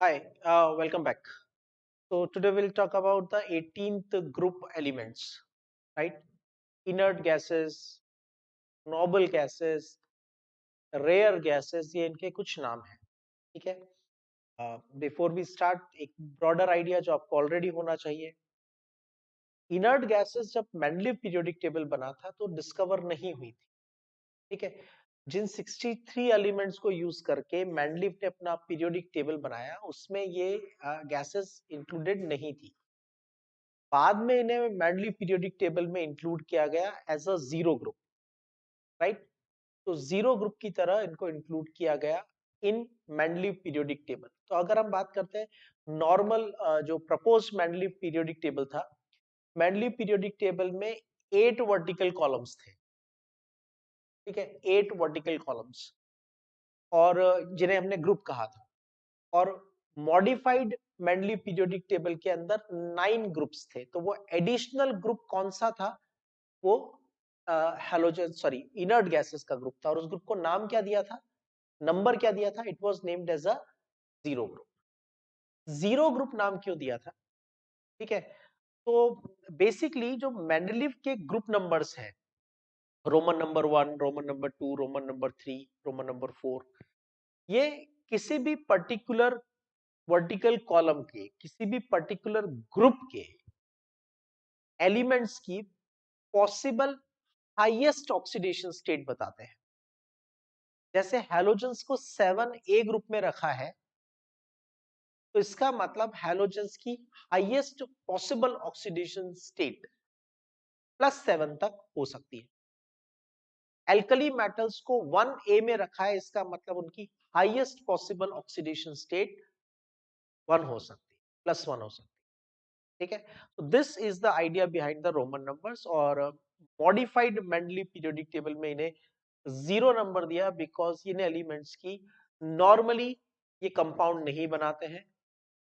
Hi, welcome back. So today we'll talk about the 18th group elements, right? Inert gases, noble gases, rare gases, ये इनके कुछ नाम हैं, ठीक है? Before we start, एक broader idea जो आपको already होना चाहिए. Inert gases जब Mendeleev periodic table बना था तो discover नहीं हुई थी, ठीक है? जिन 63 एलिमेंट्स को यूज करके मैंडलीव ने अपना पीरियोडिक टेबल बनाया उसमें ये गैसेस इंक्लूडेड नहीं थी. बाद में इन्हें मैंडलीव पीरियोडिक टेबल में इंक्लूड किया गया as a zero group, right. तो जीरो ग्रुप की तरह इनको इंक्लूड किया गया इन मैंडलीव पीरियोडिक टेबल. तो अगर हम बात करते हैं नॉर्मल जो प्रपोज मैंडलीव पीरियोडिक टेबल था, मैंडलीव पीरियोडिक टेबल में 8 वर्टिकल कॉलम्स थे, ठीक है, 8 वर्टिकल कॉलम्स, और जिन्हें हमने ग्रुप कहा था. और मॉडिफाइड मेंडली पीरियोडिक टेबल के अंदर 9 ग्रुप्स थे. तो वो एडिशनल ग्रुप कौन सा था? वो हैलोजन सॉरी इनर्ट गैसेस का ग्रुप था, और उस ग्रुप को नाम क्या दिया था, नंबर क्या दिया था? It was named as a zero group. Zero group नाम क्यों दिया था? ठीक है, तो बेसिकली जो मेंडलीव के ग्रुप नंबर्स हैं, Roman number 1, Roman number 2, Roman number 3, Roman number 4, ये किसी भी पर्टिकुलर वर्टिकल कॉलम के, किसी भी पर्टिकुलर ग्रुप के एलिमेंट्स की पॉसिबल हाईएस्ट ऑक्सीडेशन स्टेट बताते हैं. जैसे हैलोजेंस को 7A ग्रुप में रखा है, तो इसका मतलब हैलोजेंस की हाईएस्ट पॉसिबल ऑक्सीडेशन स्टेट +7 तक हो सकती है. एल्कली मेटल्स को 1A में रखा है, इसका मतलब उनकी हाईएस्ट पॉसिबल ऑक्सीडेशन स्टेट 1 हो सकती है, +1 हो सकती है. ठीक है, तो this is the idea behind the Roman numbers. और मॉडिफाइड मेंडलीव पीरियोडिक टेबल में इन्हें जीरो नंबर दिया बिकॉज इन एलिमेंट्स की नॉर्मली ये कंपाउंड नहीं बनाते हैं,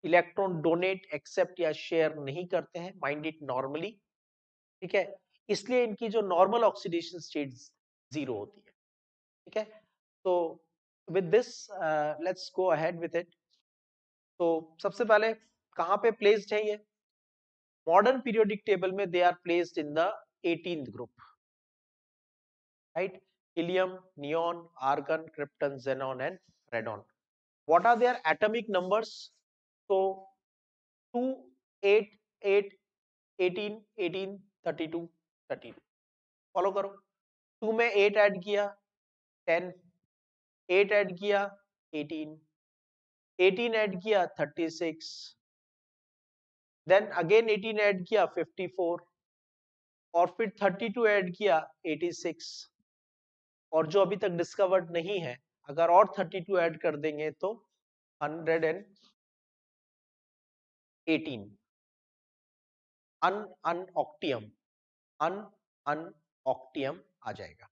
इलेक्ट्रॉन डोनेट, एक्सेप्ट या शेयर नहीं करते हैं, माइंड इट नॉर्मली. ठीक है, इसलिए इनकी जो नॉर्मल ऑक्सीडेशन स्टेट जीरो होती है. ठीक है, तो with this let's go ahead with it. तो सबसे पहले कहां पे प्लेस्ड है ये? मॉडर्न पीरियोडिक टेबल में they are placed in the 18th group, right. Helium, neon, argon, krypton, xenon and radon. What are their atomic numbers? तो 2, 8, 8, 18, 18, 32, 32. Follow करो. 2 में 8 ऐड किया 10, 8 ऐड किया 18, 18 ऐड किया 36, देन अगेन 18 ऐड किया 54, और फिर 32 ऐड किया 86, और जो अभी तक डिस्कवर्ड नहीं है, अगर और 32 ऐड कर देंगे तो 118 अनऑक्टियम, अनऑक्टियम आ जाएगा.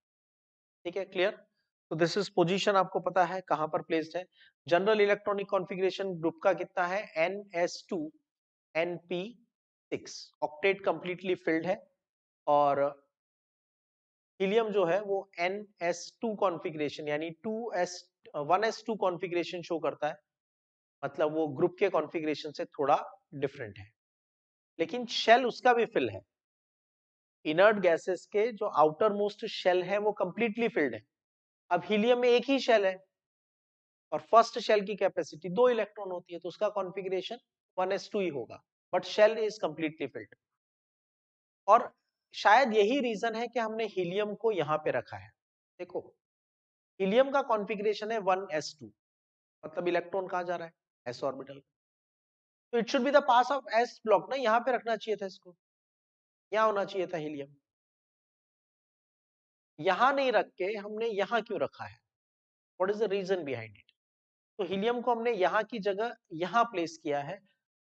ठीक है, क्लियर. तो दिस इज पोजीशन, आपको पता है कहां पर प्लेस्ड है. जनरल इलेक्ट्रॉनिक कॉन्फ़िगरेशन ग्रुप का कितना है? NS2 NP6. Octet completely filled है. और हीलियम जो है वो NS2 कॉन्फ़िगरेशन यानी 1s2 कॉन्फ़िगरेशन शो करता है, मतलब वो ग्रुप के कॉन्फ़िगरेशन से थोड़ा डिफरेंट है, लेकिन शेल उसका भी फिल है. इनर्ट गैसेस के जो आउटर मोस्ट शेल है वो कंप्लीटली फिल्ड है. अब हीलियम में एक ही शेल है, और फर्स्ट शेल की कैपेसिटी 2 इलेक्ट्रॉन होती है, तो उसका कॉन्फ़िगरेशन 1s2 ही होगा, but shell is completely filled. और शायद यही रीजन है कि हमने हीलियम को यहां पे रखा है. देखो, हीलियम का कॉन्फ़िगरेशन है 1s2, मतलब इलेक्ट्रॉन कहां जा रहा है? s orbital. तो it should be the pass of s block ना, यहां पे रखना चाहिए था इसको, यहां होना चाहिए था हीलियम. यहां नहीं रख के हमने यहां क्यों रखा है? What is the reason behind it? तो हीलियम को हमने यहाँ की जगह यहाँ प्लेस किया है.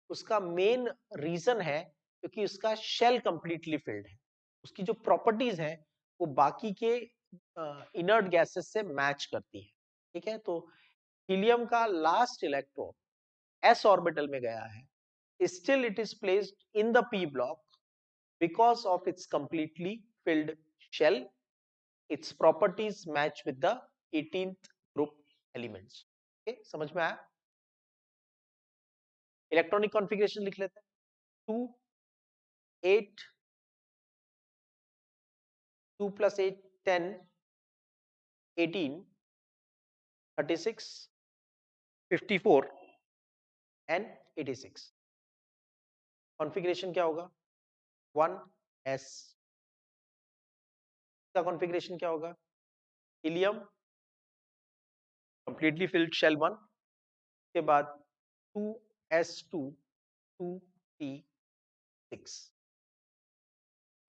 उसका मेन रीजन है क्योंकि उसका शेल कंप्लीटली फिल्ड है, उसकी जो प्रॉपर्टीज हैं वो बाकी के इनर्ट गैसेस से मैच करती है. ठीक है, तो हीलियम का लास्ट इलेक्ट्रॉन s ऑर्बिटल में गया है, still it is placed in the p block because of its completely filled shell. Its properties match with the 18th group elements. Okay, समझ में आया? इलेक्ट्रॉनिक कॉन्फ़िगरेशन लिख लेते हैं, 2 8 2 + 8 10 18 36 54 एंड 86। कॉन्फ़िगरेशन क्या होगा? 1s का कॉन्फ़िगरेशन क्या होगा? हीलियम कंप्लीटली फिल्ड शेल 1 के बाद 2s2 2p6।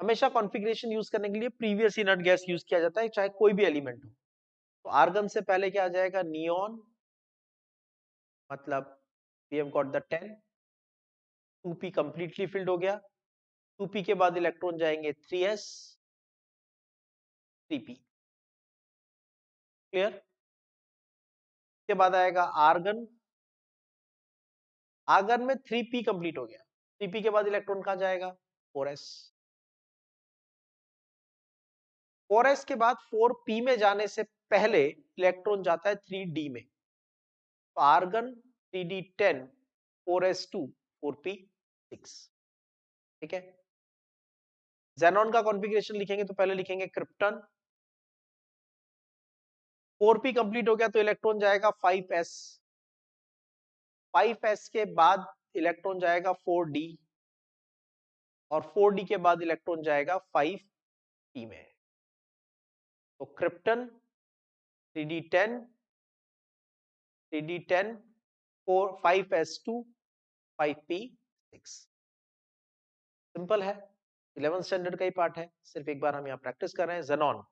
हमेशा कॉन्फ़िगरेशन यूज करने के लिए प्रीवियस इनर्ट गैस यूज किया जाता है, चाहे कोई भी एलिमेंट हो। तो आर्गन से पहले क्या आ जाएगा? नियॉन, मतलब we have got the 10, 2p completely filled हो गया, 2p के बाद इलेक्ट्रॉन जाएंगे 3s 3p। क्लियर? के बाद आएगा आर्गन, आर्गन में 3p कंप्लीट हो गया, 3p के बाद इलेक्ट्रॉन कहां जाएगा? 4s, 4s के बाद 4p में जाने से पहले इलेक्ट्रॉन जाता है 3d में। तो आर्गन 3d10 4s2 4p6। ठीक है। जेनॉन का कॉन्फ़िगरेशन लिखेंगे तो पहले लिखेंगे क्रिप्टन, 4p कंप्लीट हो गया तो इलेक्ट्रॉन जाएगा 5s, 5s के बाद इलेक्ट्रॉन जाएगा 4d और 4d के बाद इलेक्ट्रॉन जाएगा 5p में। तो krypton 3d10 3d10 4 5s2 5p6। Simple है, 11th स्टैंडर्ड का ही पार्ट है, सिर्फ एक बार हम यहाँ प्रैक्टिस कर रहे हैं। जेनॉन,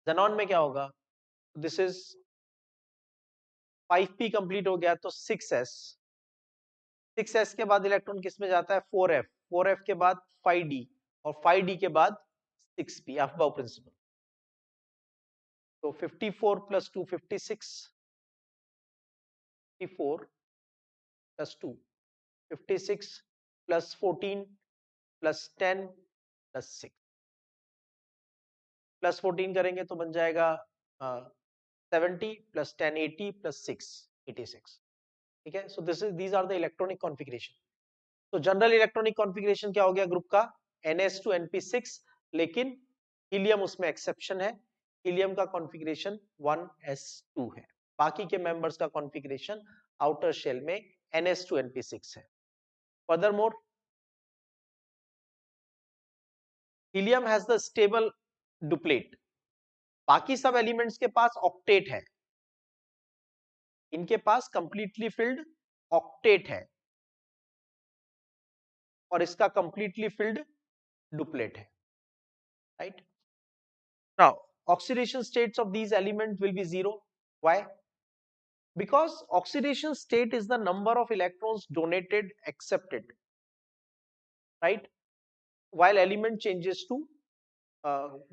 जेनॉन में क्या होगा? दिस इज 5p कंप्लीट हो गया तो 6s, 6s के बाद इलेक्ट्रॉन किस में जाता है? 4f, 4f के बाद 5d और 5d के बाद 6p, अफबाउ प्रिंसिपल। तो 54 + 2 56, 54 + 2 56 + 14 + 10 + 6 + 14 करेंगे तो बन जाएगा 70 + 10 80 + 6 86। ठीक है। So these are the electronic configuration. तो जनरल इलेक्ट्रॉनिक कॉन्फ़िगरेशन क्या हो गया ग्रुप का? ns2 np6, लेकिन हीलियम उसमें एक्सेप्शन है, हीलियम का कॉन्फ़िगरेशन 1s2 है। बाकी के मेंबर्स का कॉन्फ़िगरेशन आउटर शेल में ns2 np6 है। Furthermore, helium has the stable duplet, बाकी सब एलिमेंट्स के पास ऑक्टेट है, इनके पास कंप्लीटली फिल्ड ऑक्टेट है और इसका कंप्लीटली फिल्ड डुप्लेट है, right? Now oxidation states of these elements will be zero. Why? Because oxidation state is the number of electrons donated accepted, right? While element changes to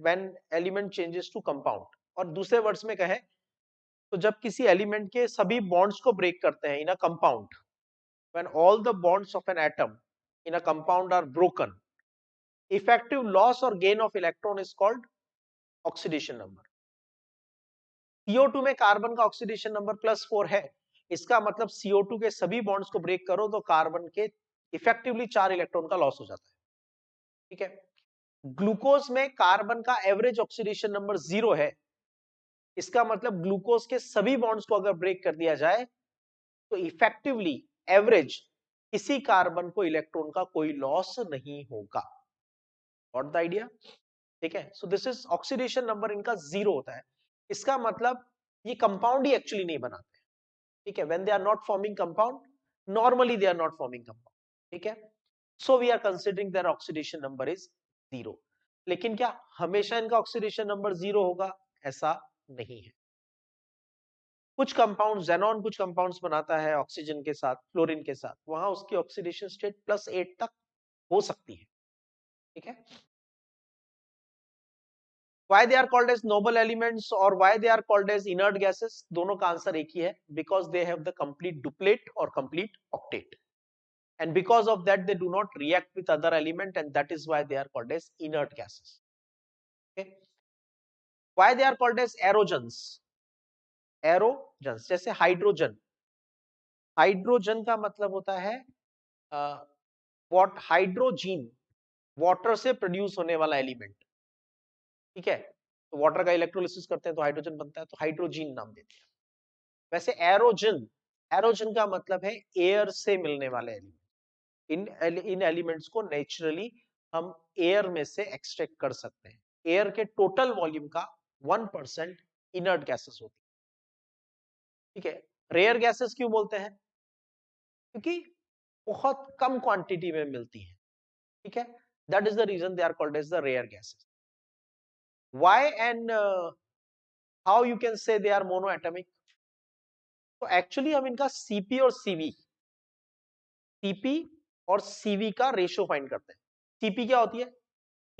when element changes to compound. और दूसरे words में कहें तो जब किसी element के सभी bonds को ब्रेक करते हैं in a compound, when all the bonds of an atom in a compound are broken, effective loss or gain of electron is called oxidation number. CO2 में कार्बन का ऑक्सीडेशन नंबर +4 है, इसका मतलब CO2 के सभी bonds को break करो तो कार्बन के इफेक्टिवली 4 इलेक्ट्रॉन का लॉस हो जाता है। ठीक है। ग्लूकोज में कार्बन का एवरेज ऑक्सीडेशन नंबर 0 है, इसका मतलब ग्लूकोज के सभी बॉन्ड्स को अगर ब्रेक कर दिया जाए तो इफेक्टिवली एवरेज किसी कार्बन को इलेक्ट्रॉन का कोई लॉस नहीं होगा। Got the idea? ठीक है। So this is oxidation number इनका 0 होता है, इसका मतलब ये कंपाउंड ही एक्चुअली नहीं बनाते। ठीक है। when they are not forming compound, normally they are not forming compound। ठीक है। so we are considering their oxidation number is 0। लेकिन क्या हमेशा इनका ऑक्सीडेशन नंबर 0 होगा? ऐसा नहीं है। कुछ कंपाउंड, जेनॉन कुछ कंपाउंड्स बनाता है ऑक्सीजन के साथ, क्लोरीन के साथ, वहां उसकी ऑक्सीडेशन स्टेट +8 तक हो सकती है। ठीक है। why they are called as noble elements और why they are called as inert gases, दोनों का आंसर एक ही है, because they have the complete duplet or complete octet, and because of that they do not react with other element, and that is why they are called as inert gases। okay? why they are called as aerogens, एरोजन्स, जैसे hydrogen, hydrogen का मतलब होता है hydrazine, water से produce होने वाला element, ठीक है। तो वाटर का इलेक्ट्रोलिसिस करते हैं तो हाइड्रोजन बनता है, तो हाइड्रोजीन नाम देते हैं। वैसे एरोजन, एरोजन का मतलब है एयर से मिलने वाले एलिमेंट। इन एलिमेंट्स को नेचुरली हम एयर में से एक्सट्रैक्ट कर सकते हैं। एयर के टोटल वॉल्यूम का 1% इनर्ट गैसेस होती है, ठीक है। रेयर गैसेस क्यों बोलते हैं? क्योंकि बहुत कम क्वांटिटी में मिलती है, ठीक है। That is the reason they are called as the rare gases. Why and how you can say they are monoatomic? तो एक्चुअली हम इनका सीपी और सीवी, सीपी और सीवी का रेशियो फाइंड करते हैं। सीपी क्या होती है?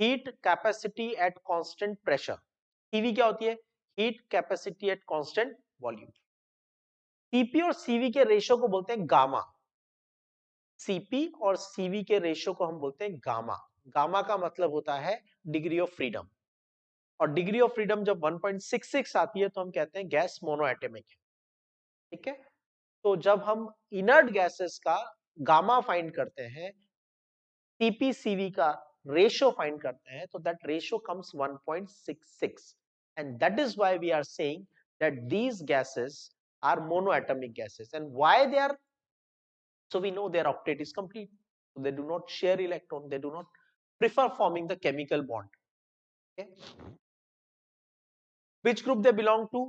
Heat capacity at constant pressure. CV क्या होती है? Heat capacity at constant volume. CP और सीवी के रेशियो को बोलते हैं गामा। सीपी और सीवी के रेशियो को हम बोलते हैं गामा। गामा का मतलब होता है डिग्री ऑफ फ्रीडम, और डिग्री ऑफ फ्रीडम जब 1.66 आती है तो हम कहते हैं गैस मोनोएटॉमिक है, ठीक है। तो जब हम इनर्ट गैसेस का गामा फाइंड करते हैं, सीपीसीवी का रेशियो फाइंड करते हैं, तो that ratio comes 1.66, and that is why we are saying that these gases are monoatomic gases. And why they are, so we know their octet is complete, so they do not share electron, they do not prefer forming the chemical bond, okay. Which group they belong to?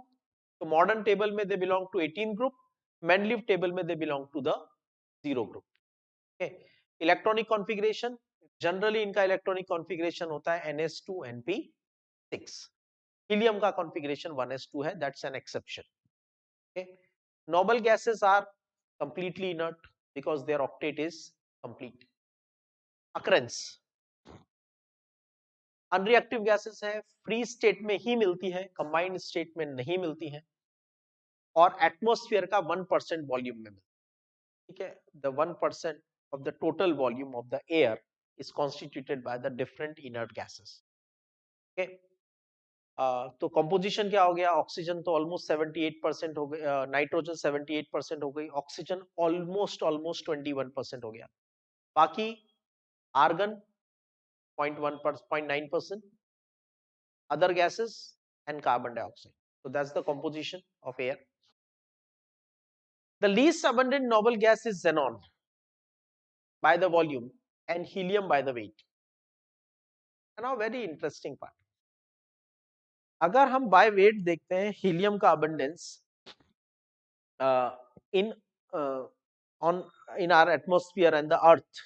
So modern table में they belong to 18th group, Mendeleev table में they belong to the 0 group, okay. Electronic configuration, generally इनका electronic configuration होता है NS2 NP6। helium का configuration 1s2 है, that's an exception, okay. Noble gases are completely inert because their octet is complete. Occurrence, unreactive gases है, free state में ही मिलती है, combined state में नहीं मिलती है, और एटमॉस्फेयर का 1% वॉल्यूम में मिलती है, ठीक है। The 1% of the total volume of the air is constituted by the different inert gases, okay. तो कंपोजिशन क्या हो गया? ऑक्सीजन तो ऑलमोस्ट 78% हो गई, नाइट्रोजन 78% हो गई, ऑक्सीजन ऑलमोस्ट 21% हो गया, बाकी argon 0.9%, other gases and carbon dioxide. So that's the composition of air. The least abundant noble gas is xenon by the volume and helium by the weight. And now very interesting part. अगर हम by weight देखते हैं helium का abundance in on in our atmosphere and the earth,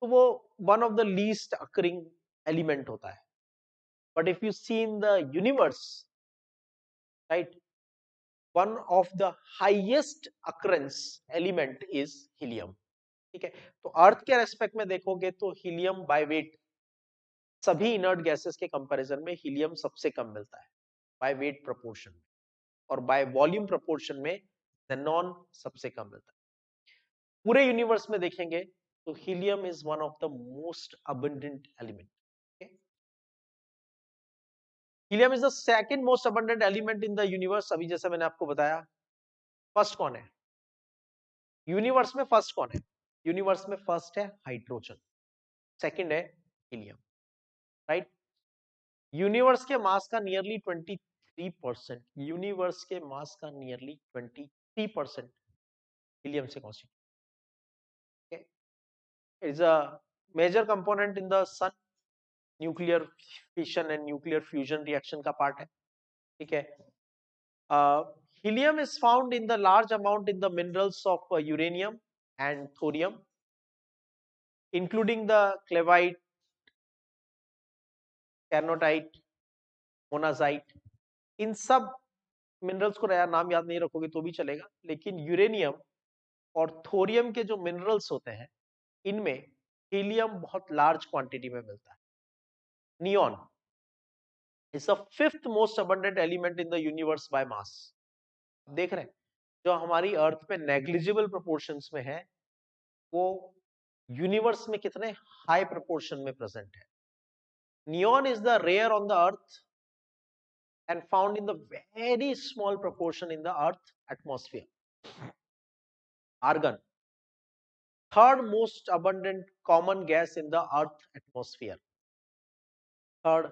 तो वो one of the least occurring element होता है. But if you see in the universe, right, one of the highest occurrence element is helium, ठीक है। तो अर्थ के respect में देखोगे तो हीलियम बाय वेट, सभी इनर्ट गैसेस के कंपैरिजन में हीलियम सबसे कम मिलता है बाय वेट प्रोपोर्शन, और बाय वॉल्यूम प्रोपोर्शन में xenon सबसे कम मिलता है। पूरे यूनिवर्स में देखेंगे तो helium is one of the most abundant element, helium is the second most abundant element in the universe. अभी जैसा मैंने आपको बताया, फर्स्ट कौन है यूनिवर्स में? फर्स्ट कौन है यूनिवर्स में? फर्स्ट है हाइड्रोजन, सेकंड है हीलियम, राइट। यूनिवर्स के मास का नियरली 23%, यूनिवर्स के मास का नियरली 23% हीलियम से constitute, is a major component in the sun, nuclear fission and nuclear fusion reaction का पार्ट है, ठीक है। Helium is found in the large amount in the minerals of uranium and thorium, including the cleveite, carnotite, monazite. इन सब minerals को नाम याद नहीं रखोगे तो भी चलेगा, लेकिन यूरेनियम और थोरियम के जो मिनरल्स होते हैं, इनमें हीलियम बहुत लार्ज क्वांटिटी में मिलता है। Neon is the fifth most abundant element in the universe by mass. देख रहे हैं, जो हमारी अर्थ पे नेग्लिजिबल प्रोपोर्शंस में है, वो यूनिवर्स में कितने हाई प्रोपोर्शन में प्रेजेंट है। Neon is the rare on the earth and found in the very small proportion in the earth atmosphere. Argon, third most abundant common gas in the earth atmosphere. Third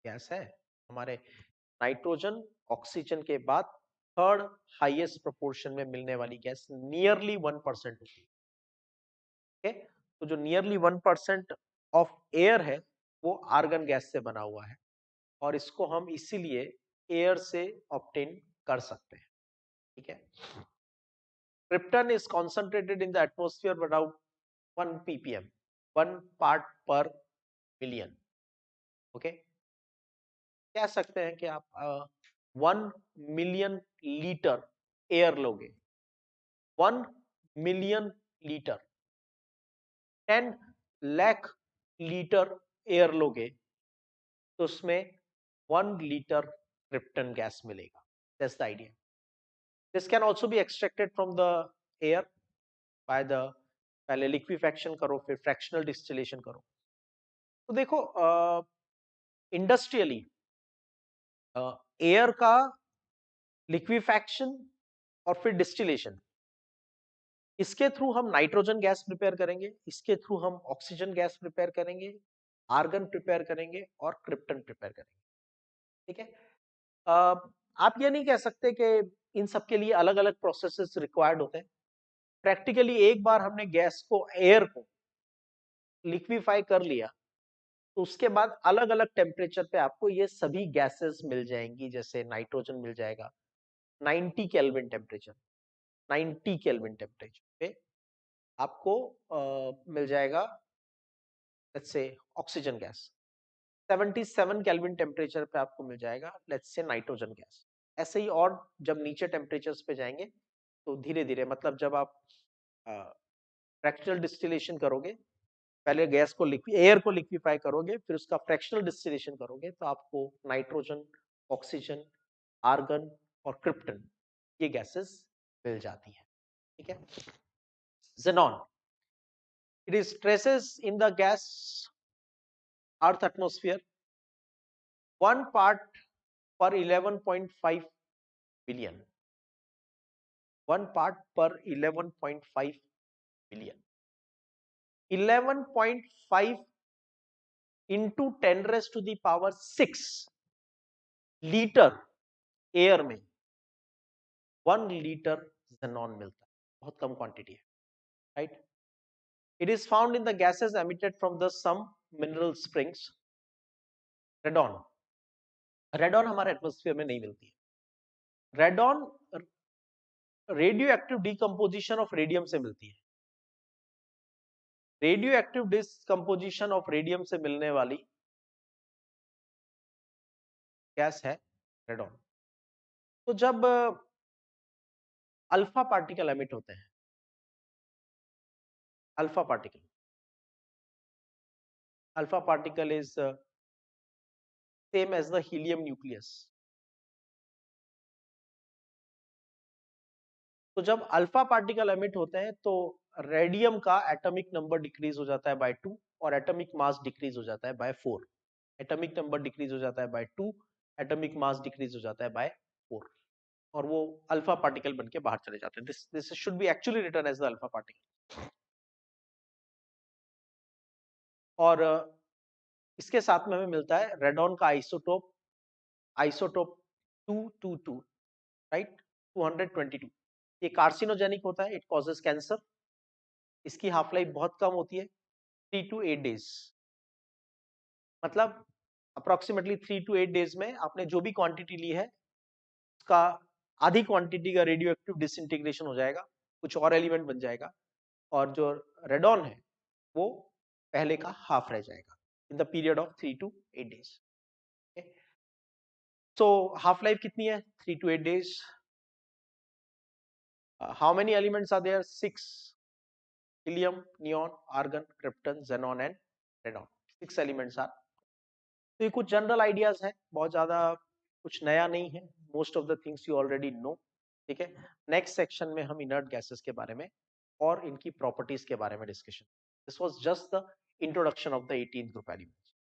gas है हमारे nitrogen oxygen के बाद third highest proportion में मिलने वाली gas, nearly 1% होती है। तो जो नियरली 1% ऑफ एयर है वो आर्गन गैस से बना हुआ है, और इसको हम इसीलिए एयर से ऑब्टेन कर सकते हैं। ठीक है। Krypton is concentrated in the atmosphere about 1 ppm, 1 part per million. Okay, कह सकते हैं कि आप 1 मिलियन लीटर एयर लोगे, 1 million litre, 10 lakh litre air लोगे, तो उसमें 1 लीटर क्रिप्टन गैस मिलेगा। That's the idea. This can also be extracted from the air by the, पहले लिक्विफैक्शन करो फिर फ्रैक्शनल डिस्टिलेशन करो। तो देखो इंडस्ट्रियली एयर का लिक्विफैक्शन और फिर डिस्टिलेशन, इसके थ्रू हम नाइट्रोजन गैस प्रिपेयर करेंगे, इसके थ्रू हम ऑक्सीजन गैस प्रिपेयर करेंगे, आर्गन प्रिपेयर करेंगे और क्रिप्टन प्रिपेयर करेंगे। ठीक है। आप ये नहीं कह सकते कि इन सब के लिए अलग अलग प्रोसेसेस रिक्वायर्ड होते हैं। प्रैक्टिकली एक बार हमने गैस को, एयर को लिक्विफाई कर लिया, तो उसके बाद अलग अलग टेम्परेचर पे आपको ये सभी गैसेस मिल जाएंगी। जैसे नाइट्रोजन मिल जाएगा 90 केल्विन टेम्परेचर, 90 केल्विन टेम्परेचर पे आपको मिल जाएगा। Let's say oxygen gas 77 kelvin temperature पे आपको मिल जाएगा, लेट्स से नाइट्रोजन गैस। ऐसे ही और जब नीचे टेम्परेचर्स पे जाएंगे तो धीरे धीरे, मतलब जब आप फ्रैक्शनल डिस्टिलेशन करोगे, पहले गैस को एयर को लिक्विफाई करोगे, फिर उसका फ्रैक्शनल डिस्टिलेशन करोगे, तो आपको नाइट्रोजन, ऑक्सीजन, आर्गन और क्रिप्टन, ये गैसेस मिल जाती है। ठीक है। xenon, it is traces in the gas earth atmosphere, 1 part per 11.5 billion, 1 part per 11.5 billion, 11.5 into 10 raised to the power 6 litre air में 1 लीटर xenon मिलता है। बहुत कम क्वांटिटी है, right. It is found in the gases emitted from the some mineral springs. Radon, radon हमारे atmosphere में नहीं मिलती है। Radon radioactive decomposition of radium से मिलती है। Radioactive decomposition of radium से मिलने वाली गैस है रेडॉन। तो जब अल्फा पार्टिकल एमिट होते हैं, alpha particle, alpha particle is same as the helium nucleus. तो जब अल्फा पार्टिकल एमिट होते हैं तो रेडियम का एटॉमिक नंबर डिक्रीज हो जाता है बाय 2 और एटॉमिक मास डिक्रीज हो जाता है बाय 4। एटॉमिक नंबर डिक्रीज हो जाता है बाय 2, एटॉमिक मास डिक्रीज हो जाता है बाय 4, और वो अल्फा पार्टिकल बन के बाहर चले जाते हैं। This should be actually written as the alpha particle. और इसके साथ में हमें मिलता है रेडॉन का आइसोटोप, आइसोटोप 222, राइट, 222। ये कार्सिनोजेनिक होता है, इट कॉजेस कैंसर। इसकी हाफ लाइफ बहुत कम होती है, 3 to 8 डेज। मतलब अप्रोक्सीमेटली 3 to 8 डेज में आपने जो भी क्वांटिटी ली है उसका आधी क्वांटिटी का रेडियो एक्टिव डिसइंटीग्रेशन हो जाएगा, कुछ और एलिमेंट बन जाएगा, और जो रेडॉन है वो पहले का हाफ रह जाएगा in the period of 3 to 8 days. So half life कितनी है? 3 to 8 days. How many elements are there? 6, helium, neon, argon, krypton, xenon and radon, 6 elements are. तो ये कुछ जनरल आइडियाज है, बहुत ज्यादा कुछ नया नहीं है। Most of the things you already know. ठीक है। नेक्स्ट सेक्शन में हम इनर्ट गैसेस के बारे में और इनकी प्रॉपर्टीज के बारे में discussion. This was just the introduction of the 18th group element.